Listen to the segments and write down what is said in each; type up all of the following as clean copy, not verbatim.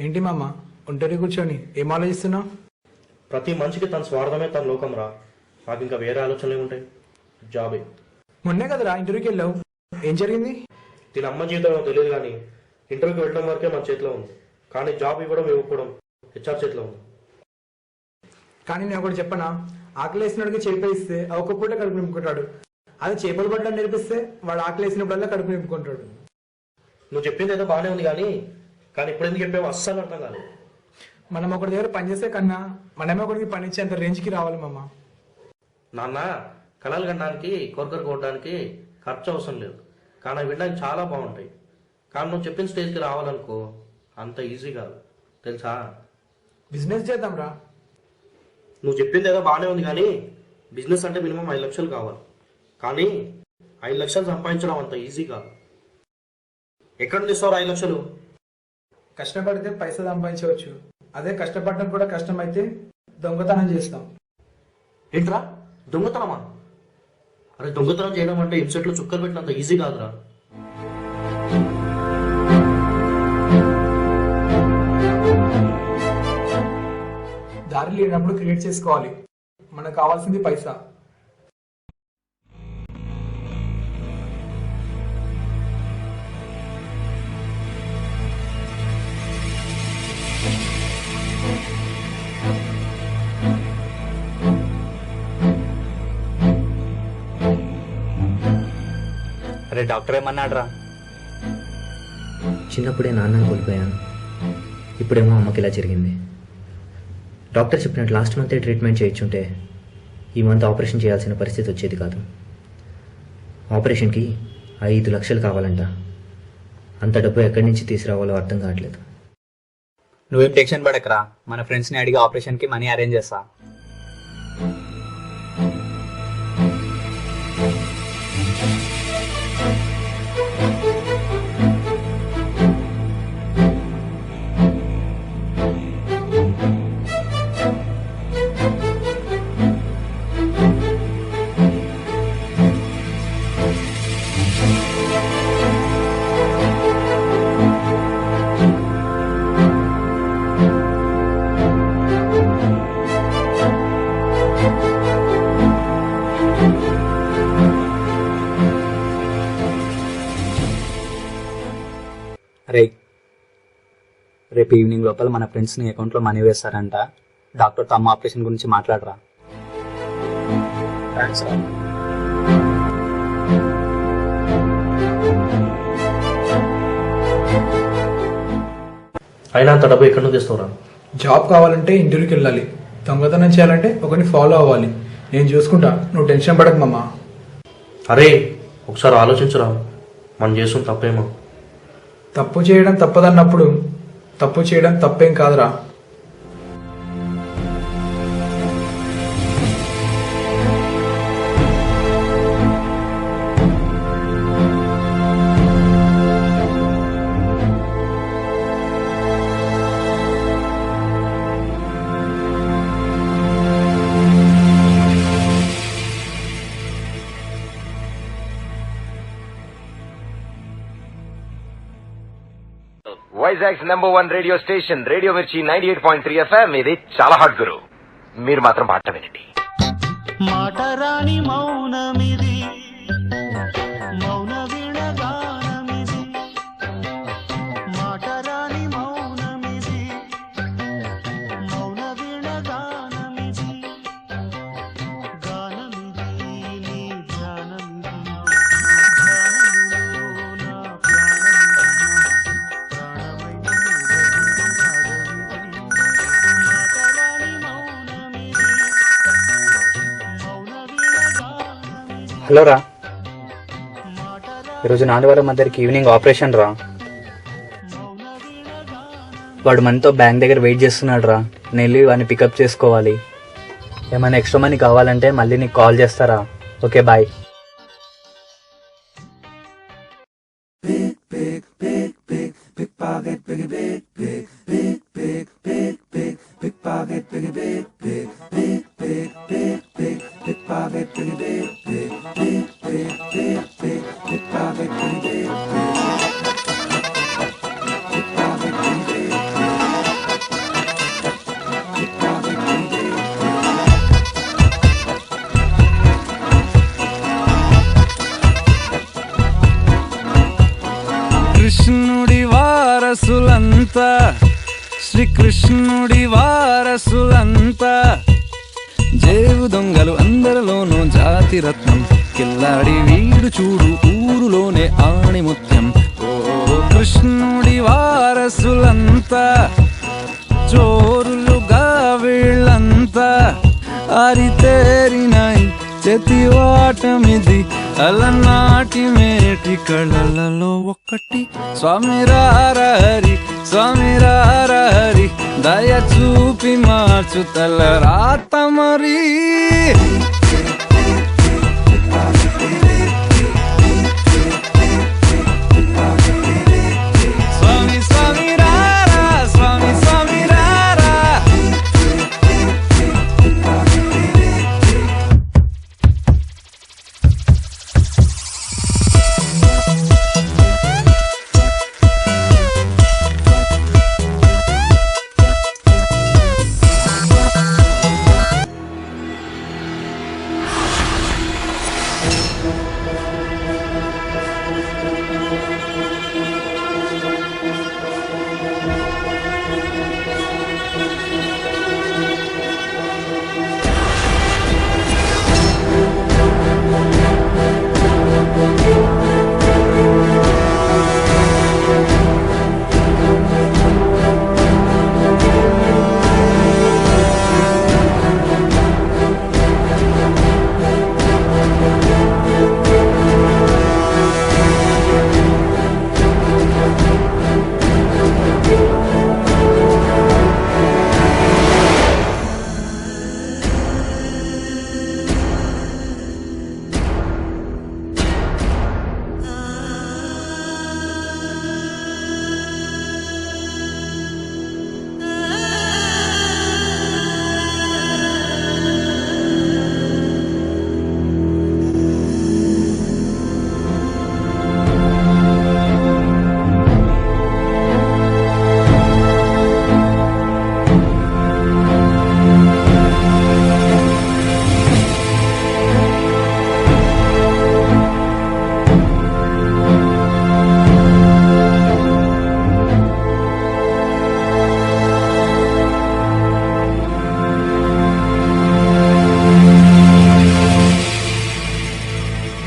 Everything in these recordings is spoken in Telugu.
ఏంటి మామ ఒంటరి కూర్చొని ఏం ఆలోచిస్తున్నావు? ప్రతి మనిషికి తన స్వార్థమే తన లోకం రా. నాకు ఇంకా వేరే ఆలోచనలు ఏముంటాయి? జాబే. మొన్నే కదరా ఇంటర్వ్యూకి వెళ్ళావు, ఏం జరిగింది? దీని అమ్మ జీవితం తెలియదు కానీ ఇంటర్వ్యూకి వెళ్ళడం వరకే మన చేతిలో ఉంది. కానీ జాబ్ ఇవ్వకపోవడం హెచ్ఆర్ చేతిలో ఉంది. కానీ నేను ఒకటి చెప్పనా, ఆకలి వేసినోడికి చేప ఇస్తే ఆ ఒక్క పూట కడుపు నింపుకుంటాడు. అదే చేపలు పట్టడం నేర్పిస్తే వాడు ఆకలి వేసినప్పుడల్లా కడుపు నింపుకుంటాడు. నువ్వు చెప్పింది ఏదో బాగానే ఉంది కానీ కానీ ఇప్పుడు ఎందుకు చెప్పావు అస్సలు అర్థం కాదు. మనం ఒకటి దగ్గర పనిచేసే కన్నా మనమే ఒకరికి పని ఇచ్చేంత రేంజ్కి రావాలి మామ. నాన్న, కళలు కనడానికి కొరకరు కొట్టడానికి ఖర్చు అవసరం లేదు, కానీ అవి వినడానికి చాలా బాగుంటాయి. కానీ నువ్వు చెప్పిన స్టేజ్కి రావాలనుకో అంత ఈజీ కాదు తెలుసా. బిజినెస్ చేద్దాం రా. నువ్వు చెప్పింది ఏదో బాగానే ఉంది కానీ బిజినెస్ అంటే మినిమం 5 లక్షలు కావాలి. కానీ 5 లక్షలు సంపాదించడం అంత ఈజీ కాదు. ఎక్కడ తీస్తావు 5 లక్షలు? కష్టపడితే పైసలు సంపాదించవచ్చు, అదే కష్టపడడం కూడా కష్టమైతే దొంగతనం చేస్తాం. ఏంట్రా దొంగతనమా? అరే దొంగతనం చేయడం అంటే ఇన్సెట్లో చుక్కలు పెట్టినంత ఈజీ కాదురా. దారి లేనప్పుడు క్రియేట్ చేసుకోవాలి. మనకు కావాల్సింది పైసా. అరే డాక్టర్ ఏమన్నాడ్రా? చిన్నప్పుడే నాన్నని కోల్పోయాను, ఇప్పుడేమో అమ్మకి ఇలా జరిగింది. డాక్టర్ చెప్పినట్టు లాస్ట్ మంతే ట్రీట్మెంట్ చేయించుంటే ఈ మంత్ ఆపరేషన్ చేయాల్సిన పరిస్థితి వచ్చేది కాదు. ఆపరేషన్కి 5 లక్షలు కావాలంట. అంత డబ్బు ఎక్కడి నుంచి తీసుకురావాలో అర్థం కావట్లేదు. నువ్వేం టెన్షన్ పడకరా, మన ఫ్రెండ్స్ని అడిగి ఆపరేషన్కి మనీ అరేంజ్ చేస్తా. అరే రేపు ఈవినింగ్ లోపల మన ఫ్రెండ్స్ని అకౌంట్లో మనీ వేస్తారంట. డాక్టర్తో అమ్మ ఆపరేషన్ గురించి మాట్లాడరా. థ్యాంక్స్ రా. అయినా అంత డబ్బు ఎక్కడి నుంచి తెస్తావురా? జాబ్ కావాలంటే ఇంటర్వ్యూకి వెళ్ళాలి, దొంగతనం చేయాలంటే ఒకరిని ఫాలో అవ్వాలి. నేను చూసుకుంటా, నువ్వు టెన్షన్ పడకు మామ. అరే ఒకసారి ఆలోచించరా, మనం చేస్తున్న తప్పేమో. తప్పు చేయడం తప్పదన్నప్పుడు తప్పు చేయడం తప్పేం కాదురా. వైజాగ్ #1 రేడియో స్టేషన్ రేడియో మిర్చి 98.3 FM. ఇది చాలా హాట్ గురు, మీరు మాత్రం పాట వినండి. మాటరాని మౌనమిది, మౌన వినగానమిది. మాటరాని మౌనమిది, మౌన వినగానమిది. గానమిది నీ ధ్యానమిది, ధ్యానములో నా హలో రా, ఈరోజు నాన్న వాళ్ళ మధ్యకి ఈవినింగ్ ఆపరేషన్ రా. వాడు మనతో బ్యాంక్ దగ్గర వెయిట్ చేస్తున్నాడు రా. నేను వెళ్ళి వాడిని పికప్ చేసుకోవాలి. ఏమైనా ఎక్స్ట్రా మనీ కావాలంటే మళ్ళీ నీకు కాల్ చేస్తారా. Okay bye. వారసులంతా శ్రీకృష్ణుడి వారసులంతా జేబు దొంగలు అందరిలోనూ జాతి రత్నం కిల్లాడి వీడు చూడు ఊరులోనే ఆణిముత్యం ఓ కృష్ణుడి వారసులంతా చోరులుగా వీళ్ళంతా అరితేరినాయి చతివాటమిది అలనాటి మేటి కళలలో ఒక్కటి స్వామి రారహరి స్వామి రారహరి దయ చూపి మార్చు తల రాత మరి స్వామి స్వామి రారా స్వామి స్వామి రారా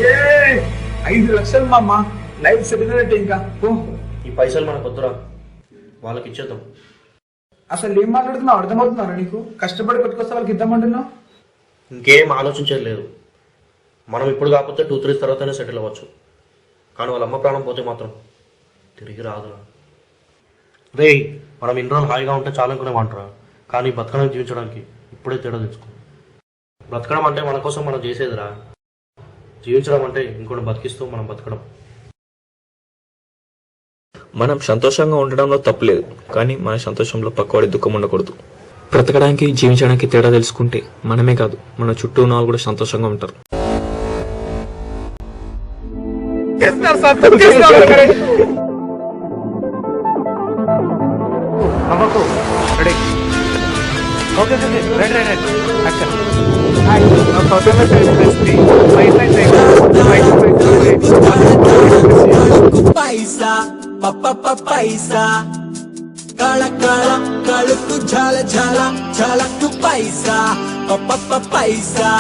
ఏ 5 లక్షలు మా అమ్మ లైఫ్ సెటిల్ అయినట్టు ఇంకా పో. ఈ పైసలు మనకు వద్దురా, వాళ్ళకి ఇచ్చేద్దాం. అసలు ఏం మాట్లాడుతున్నావు అర్థమవుతున్నారా నీకు? కష్టపడి కొట్టుకొస్తే వాళ్ళకి ఇద్దామంటున్నావు. ఇంకేం ఆలోచించేది లేదు. మనం ఇప్పుడు కాకపోతే 2-3 తర్వాతనే సెటిల్ అవ్వచ్చు, కానీ వాళ్ళ అమ్మ ప్రాణం పోతే మాత్రం తిరిగి రాదురా. రే, మనం ఇన్ని రోజులు హాయిగా ఉంటే చాలనుకునేమంటారా, కానీ బతకడానికి జీవించడానికి ఇప్పుడే తేడా తెచ్చుకో. బ్రతకడం అంటే మన కోసం మనం చేసేదిరా, జీవించడం అంటే ఇంకోటి బతికిస్తూ మనం బతకడం. మనం సంతోషంగా ఉండడంలో తప్పులేదు, కానీ మన సంతోషంలో పక్కవాడి దుఃఖం ఉండకూడదు. బ్రతకడానికి జీవించడానికి తేడా తెలుసుకుంటే మనమే కాదు, మన చుట్టూ ఉన్న వాళ్ళు కూడా సంతోషంగా ఉంటారు. పైసా పైసా కళ కళ కళకు ఝాల ఝాల ఝాలకు పైసా పైసా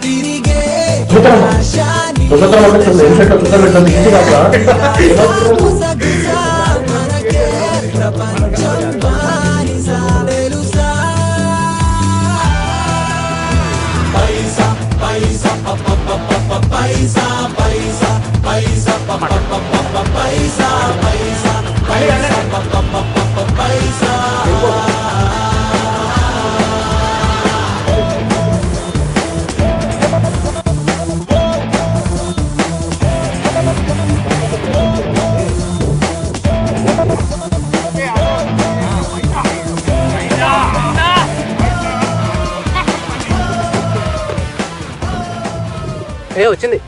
తిరిగే ఆశాని మనకే ప్రపంచం బానిసా తెలుసా పైసా పైసా పైసా పైసా పైసా పైసా పైసా పైసా వచ్చింది.